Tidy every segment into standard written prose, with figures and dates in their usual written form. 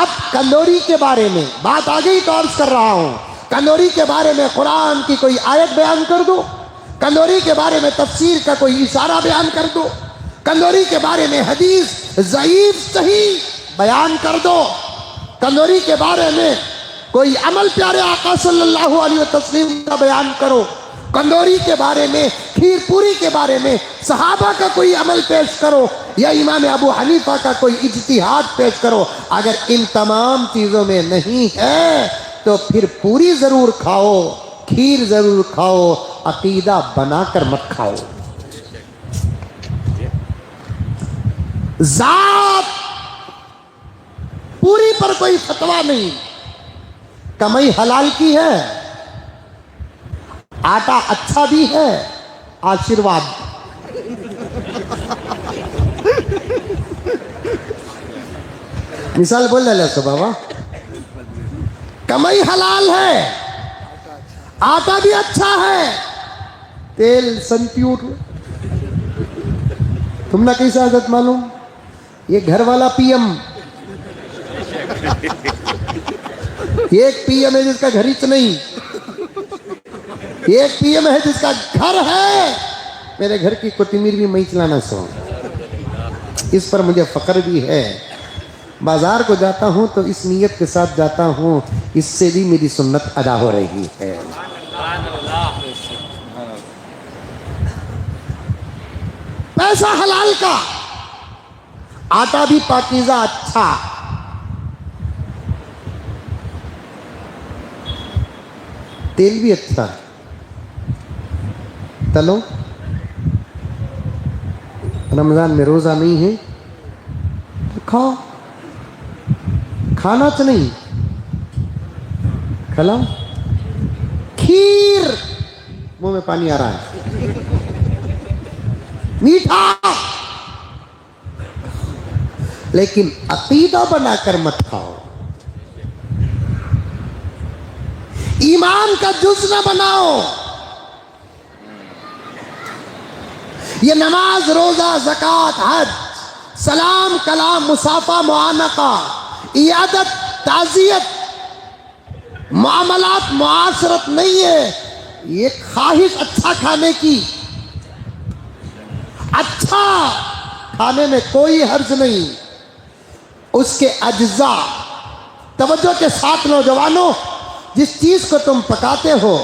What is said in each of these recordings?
اب کنdoری کے بارے میں بات آ گئی تو عرض کر رہا ہوں، کنdoری کے بارے میں قرآن کی کوئی آیت بیان کر دو، کنdoری کے بارے میں تفسیر کا کوئی اشارہ بیان کر دو، کنdoری کے بارے میں حدیث ضعیف صحیح بیان کر دو، کنdoری کے بارے میں کوئی عمل پیارے آقا صلی اللہ علیہ وسلم کا بیان کرو، کنdoری کے بارے میں، کھیر پوری کے بارے میں صحابہ کا کوئی عمل پیش کرو یا امام ابو حنیفہ کا کوئی اجتہاد پیش کرو۔ اگر ان تمام چیزوں میں نہیں ہے تو پھر پوری ضرور کھاؤ، کھیر ضرور کھاؤ، عقیدہ بنا کر مت کھاؤ۔ ذات پوری پر کوئی فتویٰ نہیں، کمائی حلال کی ہے، آٹا اچھا بھی ہے، آشیرواد۔ مثال بول رہے سو بابا، کمائی حلال ہے، آٹا بھی اچھا ہے، تیل سنتیور، تم نہ کیسا حضرت معلوم، یہ گھر والا پی ایم، ایک پی ایم ہے جس کا گھر ہچ نہیں، ایک پی ایم ہے جس کا گھر ہے۔ میرے گھر کی کوتمیر بھی میں چلانا سو، اس پر مجھے فخر بھی ہے۔ بازار کو جاتا ہوں تو اس نیت کے ساتھ جاتا ہوں، اس سے بھی میری سنت ادا ہو رہی ہے۔ پیسہ حلال کا، آٹا بھی پاکیزہ اچھا، تیل بھی اچھا، تلو۔ رمضان میں روزہ نہیں ہے تو کھاؤ، کھانا تو نہیں کھلاؤ۔ کھیر، منہ میں پانی آ رہا ہے، میٹھا، لیکن عقیدہ بنا کر مت کھاؤ، ایمان کا جز نہ بناؤ۔ یہ نماز، روزہ، زکوٰۃ، حج، سلام، کلام، مصافحہ، معانقہ، عیادت، تعزیت، معاملات، معاشرت نہیں ہے، یہ خواہش اچھا کھانے کی۔ اچھا کھانے میں کوئی حرج نہیں، اس کے اجزاء۔ توجہ کے ساتھ نوجوانوں، جس چیز کو تم پکاتے ہو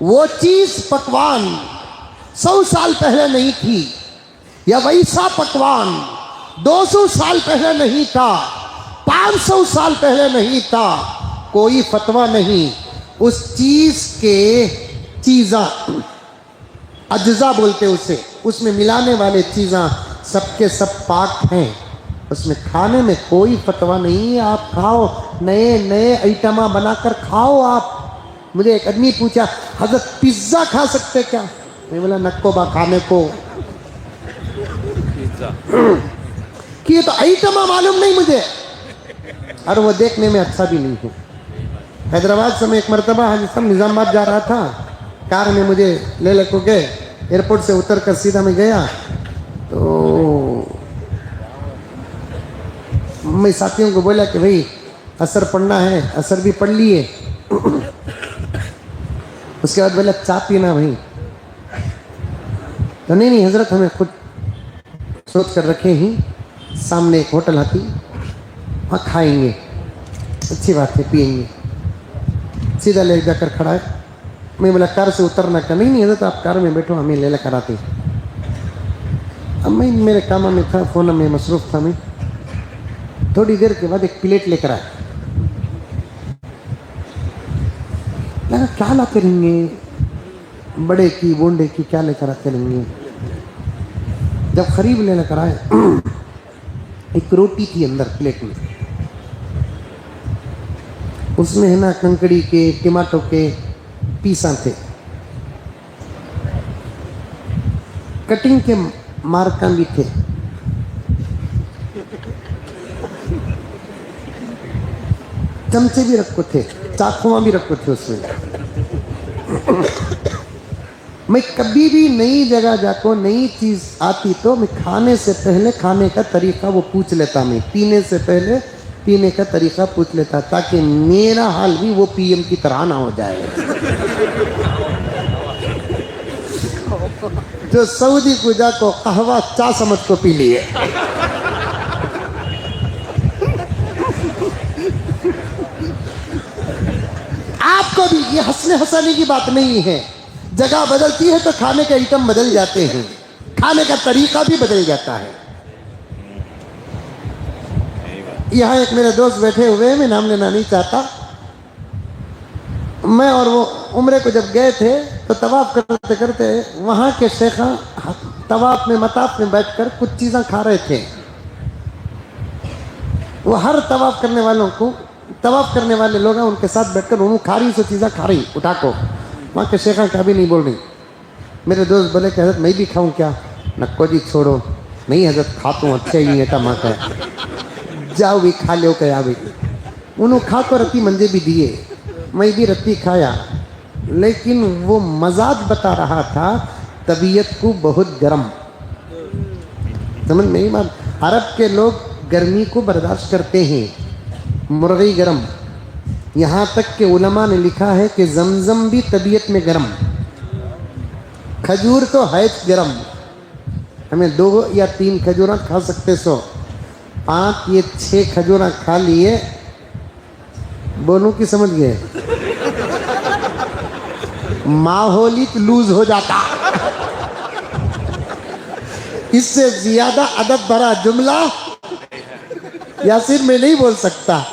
وہ چیز پکوان 100 سال پہلے نہیں تھی، یا ویسا پکوان 200 سال پہلے نہیں تھا، 500 سال پہلے نہیں تھا، کوئی فتویٰ نہیں۔ اس چیز کے چیزاں، اجزاء بولتے اسے، اس میں ملانے والے چیزاں سب کے سب پاک ہیں، اس میں کھانے میں کوئی فتویٰ نہیں ہے۔ آپ کھاؤ، نئے نئے آئٹماں بنا کر کھاؤ۔ آپ، مجھے ایک آدمی پوچھا حضرت پیزا کھا سکتے کیا؟ میں بولا نکو با کھانے کو، کہ یہ تو آئٹماں معلوم نہیں مجھے، اور وہ دیکھنے میں اچھا بھی نہیں ہے۔ حیدرآباد سے میں ایک مرتبہ حاجی صاحب نظام آباد جا رہا تھا، کار میں مجھے لے لے کو گئے، ایئرپورٹ سے اتر کر سیدھا میں گیا تو میں ساتھیوں کو بولا کہ بھئی اثر پڑھنا ہے، اثر بھی پڑھ لیے۔ اس کے بعد بولا چائے پینا بھائی، تو نہیں حضرت ہمیں خود سوچ کر رکھے ہی، سامنے ایک ہوٹل آتی، وہاں کھائیں گے، اچھی بات ہے، پئیں گے۔ سیدھا لے جا کر کھڑا ہے، میں بولا کار سے اترنا کا؟ نہیں حضرت آپ کار میں بیٹھو، ہمیں لے کر آتے۔ اب میں میرے کام میں تھا، فون میں مصروف تھا، میں تھوڑی دیر کے بعد ایک پلیٹ لے کر آیا، لگا کیا لا کریں گے، بڑے کی بونڈے کی کیا لے کر آتے رہیں گے۔ جب قریب لے کر آئے، ایک روٹی تھی اندر پلیٹ میں، اس میں ہے نا کنکڑی کے، ٹماٹو کے پیساں تھے، کٹنگ کے مارکاں بھی تھے، چمچے بھی رکھو تھے، چاقواں بھی رکھو تھے اس میں۔ میں کبھی بھی نئی جگہ جا کو نئی چیز آتی تو میں کھانے سے پہلے کھانے کا طریقہ وہ پوچھ لیتا، میں پینے سے پہلے पीने का तरीका पूछ लेता ताकि मेरा हाल भी वो पीएम की तरह ना हो जाए जो सऊदी पूजा को कहवा चा समझ को पी लिए। आपको भी ये हंसने हंसाने की बात नहीं है, जगह बदलती है तो खाने के आइटम बदल जाते हैं, खाने का तरीका भी बदल जाता है। यहाँ एक मेरे दोस्त बैठे हुए हैं, मैं नाम लेना नहीं चाहता। मैं और वो उम्रे को जब गए थे तो तवाफ करते करते वहाँ के शेखा तवाफ में मताफ में बैठकर कुछ चीज़ें खा रहे थे। वो हर तवाफ करने वालों को, तवाफ करने वाले लोग हैं उनके साथ बैठकर उन्होंने खा रही, सो चीज़ें खा रही उठा को। वहाँ के शेखा कभी नहीं बोल रही। मेरे दोस्त बोले कि हजरत मैं भी खाऊँ क्या? नक्को जी छोड़ो, नहीं हजरत खाता हूँ, अच्छे ही है टमाटर, जाओ भी खा लो क्या भाई। उन्होंने खा को रत्ती मंजे भी दिए, मैं भी रत्ती खाया, लेकिन वो मजाक बता रहा था तबीयत को बहुत गर्म। समझ में नहीं बात? अरब के लोग गर्मी को बर्दाश्त करते हैं, मुर्गी गर्म, यहाँ तक कि उलमा ने लिखा है कि जमजम भी तबीयत में गर्म, खजूर तो है गर्म, हमें 2 या 3 खजूर खा सकते, 5 या 6 खजूर खा लिए, बोलूं कि समझ गए, माहौल ही लूज हो जाता। इससे ज्यादा अदब भरा जुमला यासिर में नहीं बोल सकता।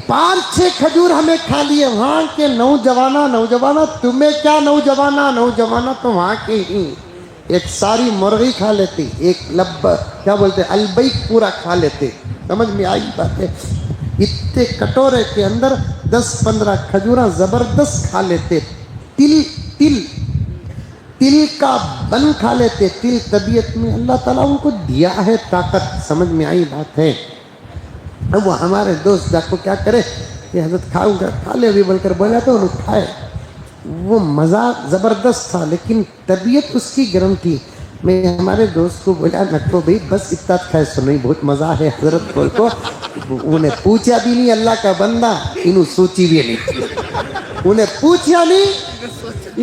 5-6 खजूर हमें खा लिए। वहां के नौजवाना, तुम्हें क्या नौजवाना तो वहां के ही एक सारी मुर्गी खा लेती, एक लब्बा क्या बोलते अलबैक पूरा खा लेते। समझ में आई बात है? इतने कटोरे के अंदर 10-15 खजूरा जबरदस्त खा लेते। तिल का बन खा लेते। तिल तबीयत में अल्लाह ताला उनको दिया है ताकत। समझ में आई बात है? अब वो हमारे दोस्त जाको क्या करे कि हजरत खाऊंगा, खा ले अभी बोलकर बोला तो उन्होंने खाए। वो मज़ा ज़बरदस्त था, लेकिन तबीयत उसकी गर्म थी। मैं हमारे दोस्त को बोला नक्को भाई बस इतना खाए, सुनो बहुत मज़ा है हजरत बोल को। उन्हें पूछा भी नहीं, अल्लाह का बंदा, इन्हों सोची भी नहीं, उन्हें पूछा नहीं,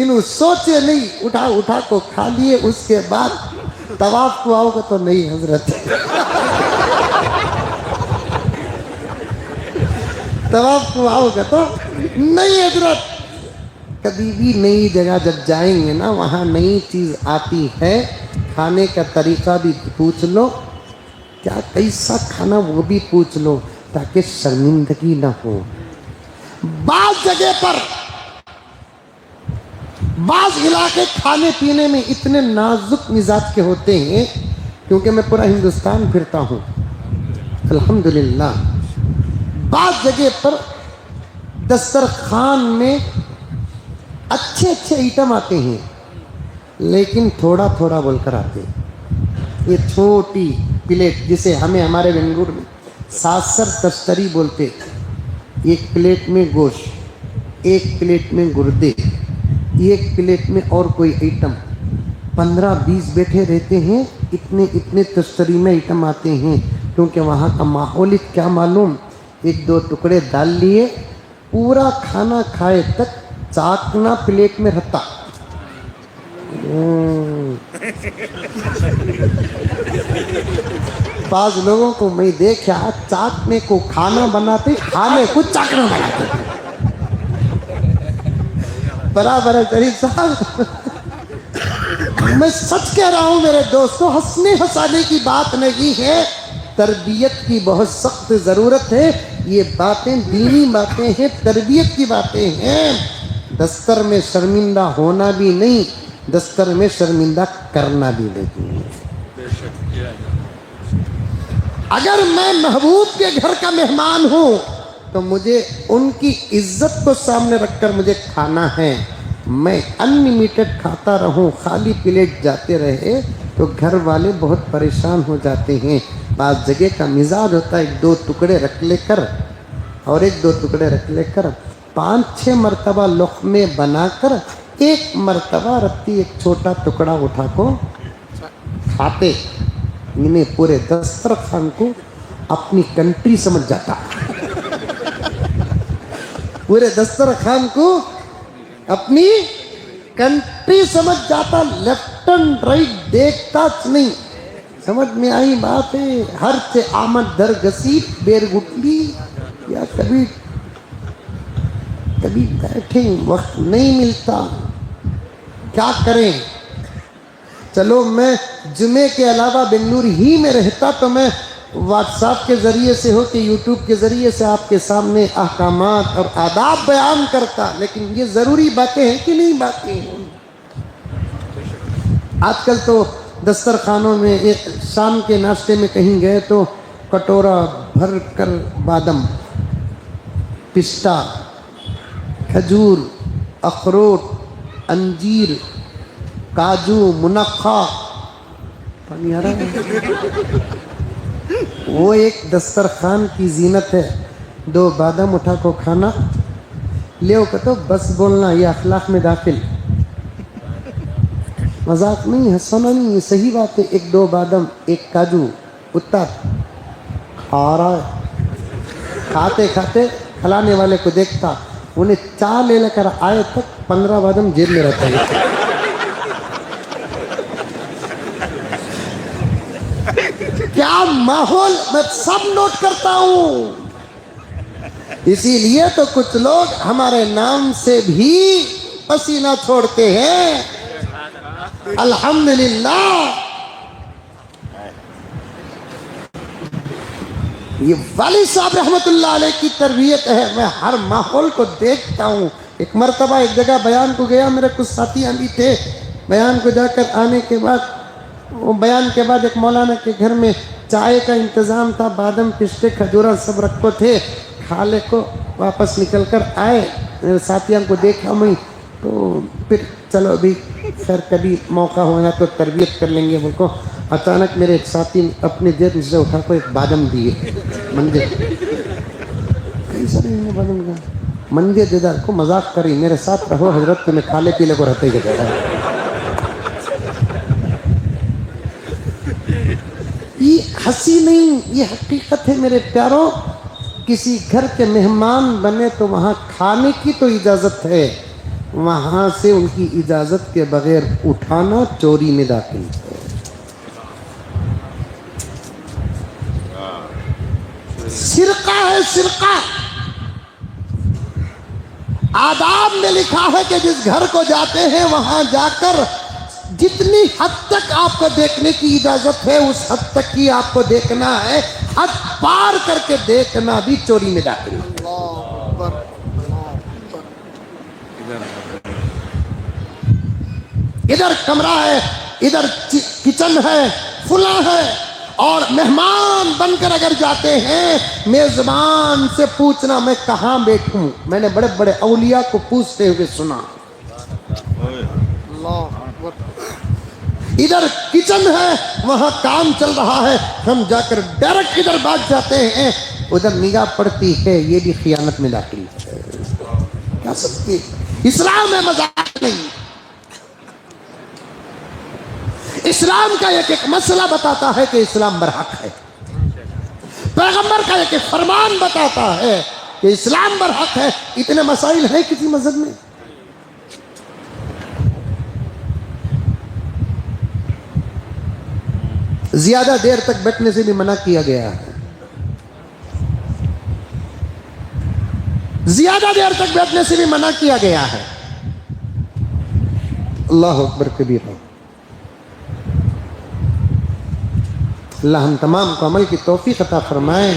इन्हों सोचे नहीं, उठा को खा लिए। उसके बाद तवाफ को आओगे तो नहीं हजरत, तवाफ को आओगे तो नहीं हजरत। कभी भी नई जगह जब जाएंगे ना, वहाँ नई चीज़ आती है, खाने का तरीका भी पूछ लो, क्या कैसा खाना वो भी पूछ लो, ताकि शर्मिंदगी ना हो। बाज़ जगह पर, बाज़ इलाके खाने पीने में इतने नाजुक मिजाज के होते हैं, क्योंकि मैं पूरा हिंदुस्तान फिरता हूँ अल्हम्दुलिल्लाह। बाज़ जगह पर दस्तरखान में अच्छे आइटम आते हैं, लेकिन थोड़ा थोड़ा बोलकर आते हैं। ये छोटी प्लेट जिसे हमें हमारे बेंगलुरु में सासर तस्तरी बोलते, एक प्लेट में गोश्त, एक प्लेट में गुर्दे, एक प्लेट में और कोई आइटम, 15-20 बैठे रहते हैं। इतने तस्तरी में आइटम आते हैं, क्योंकि वहाँ का माहौल ही क्या मालूम। 1-2 टुकड़े डाल लिए, पूरा खाना खाए तक चाकना प्लेट में रहता। बाज़ लोगों को मैं देखा चाकने को खाना बनाते, खाने को चाकना बनाते। बराबर है शरीफ साहब, मैं सच कह रहा हूँ मेरे दोस्तों, हंसने हंसाने की बात नहीं है, तरबियत की बहुत सख्त ज़रूरत है। ये बातें दीनी बातें हैं, तरबियत की बातें हैं। दस्तर में शर्मिंदा होना भी नहीं, दस्तर में शर्मिंदा करना भी नहीं। अगर मैं महबूब के घर का मेहमान हूँ तो मुझे उनकी इज्जत को सामने रखकर मुझे खाना है। मैं अनलिमिटेड खाता रहूँ, खाली प्लेट जाते रहे तो घर वाले बहुत परेशान हो जाते हैं। बाज़ जगह का मिजाज होता है 1-2 टुकड़े रख लेकर और 1-2 टुकड़े रख लेकर 5-6 मरतबा लुक़्मे बनाकर 1 मरतबा रत्ती एक छोटा टुकड़ा उठा को खाते। इन्हें पूरे दस्तरखान को अपनी कंट्री समझ जाता, पूरे दस्तरखान को अपनी कंट्री समझ जाता, लेफ्ट एंड राइट देखता नहीं। समझ में आई बात है? हर से आमद दर गसीब बेर गुटली, या कभी कभी बैठे वक्त नहीं मिलता, क्या करें। चलो मैं जुमे के अलावा बेंगलुरु ही में रहता तो मैं व्हाट्सएप के ज़रिए से हो कि यूट्यूब के ज़रिए से आपके सामने अहकामात और आदाब बयान करता, लेकिन ये ज़रूरी बातें हैं कि नहीं बातें हैं। आजकल तो दस्तरखानों में एक शाम के नाश्ते में कहीं गए तो कटोरा भर कर बादाम, पिस्ता, खजूर, अखरोट, अंजीर, काजू, मुनक्खा, पानी आ रहा है, वो एक दस्तरखान की जीनत है। 2 बादाम उठा को खाना ले तो बस बोलना, ये अखलाक में दाखिल, मजाक नहीं, हंसना नहीं, ये सही बात है। 1-2 बादाम, 1 काजू, उतना खा रहा है। खाते खाते खिलाने वाले को देखता, उन्हें चाय ले लेकर आए तक 15 बादाम जेब में रहता है। क्या माहौल, मैं सब नोट करता हूं। इसीलिए तो कुछ लोग हमारे नाम से भी पसीना छोड़ते हैं। अल्हम्दुलिल्लाह, ये वाली साहब रहमतुल्लाह अलैह की तरबियत है। मैं हर माहौल को देखता हूँ। एक मरतबा एक जगह बयान को गया, मेरे कुछ साथी भी थे। बयान को जाकर आने के बाद, वो बयान के बाद एक मौलाना के घर में चाय का इंतज़ाम था, बादाम, पिस्ते, खजूरा सब रखो थे। खाले को वापस निकल कर आए, मेरे साथियों को देखा मैं, तो फिर चलो अभी खैर कभी मौका होगा तो तरबियत कर लेंगे। मुझको अचानक मेरे एक साथी ने अपने जेब से उठा कर एक बादाम दिए, मंदिर कैसा नहीं बादाम का मंदिर देदार को मजाक करी, मेरे साथ रहो हजरत, तुम्हें खाले पीले को रहते ही गया। ये हंसी नहीं, ये हकीकत है मेरे प्यारों। किसी घर के मेहमान बने तो वहाँ खाने की तो इजाज़त है, वहाँ से उनकी इजाज़त के बगैर उठाना चोरी में दाखिल है। सिरका है, सिरका। आदाब में लिखा है कि जिस घर को जाते हैं वहाँ जाकर जितनी हद तक आपको देखने की इजाजत है उस हद तक ही आपको देखना है, हद पार करके देखना भी चोरी में दाखिल है। इधर कमरा है, इधर किचन है, फुला है, और मेहमान बनकर अगर जाते हैं मेजबान से पूछना मैं कहाँ बैठूं। मैंने बड़े बड़े औलिया को पूछते हुए सुना। इधर किचन है, वहां काम चल रहा है, हम जाकर डायरेक्ट इधर भाग जाते हैं, उधर निगाह पड़ती है, ये भी खियानत में दाखिल है। क्या सकते, इस्लाम में मजाक नहीं। इस्लाम का एक एक मसला बताता है कि इस्लाम बरहक है। पैगंबर का एक एक फरमान बताता है कि इस्लाम बरहक है। इतने मसाइल हैं किसी मजहब में। ज्यादा देर तक बैठने से भी मना किया गया है। ज्यादा देर तक बैठने से भी मना किया गया है। अल्लाह अकबर कबीरा। अल्लाह हम तमाम को अमल की तौफीक अता फरमाए।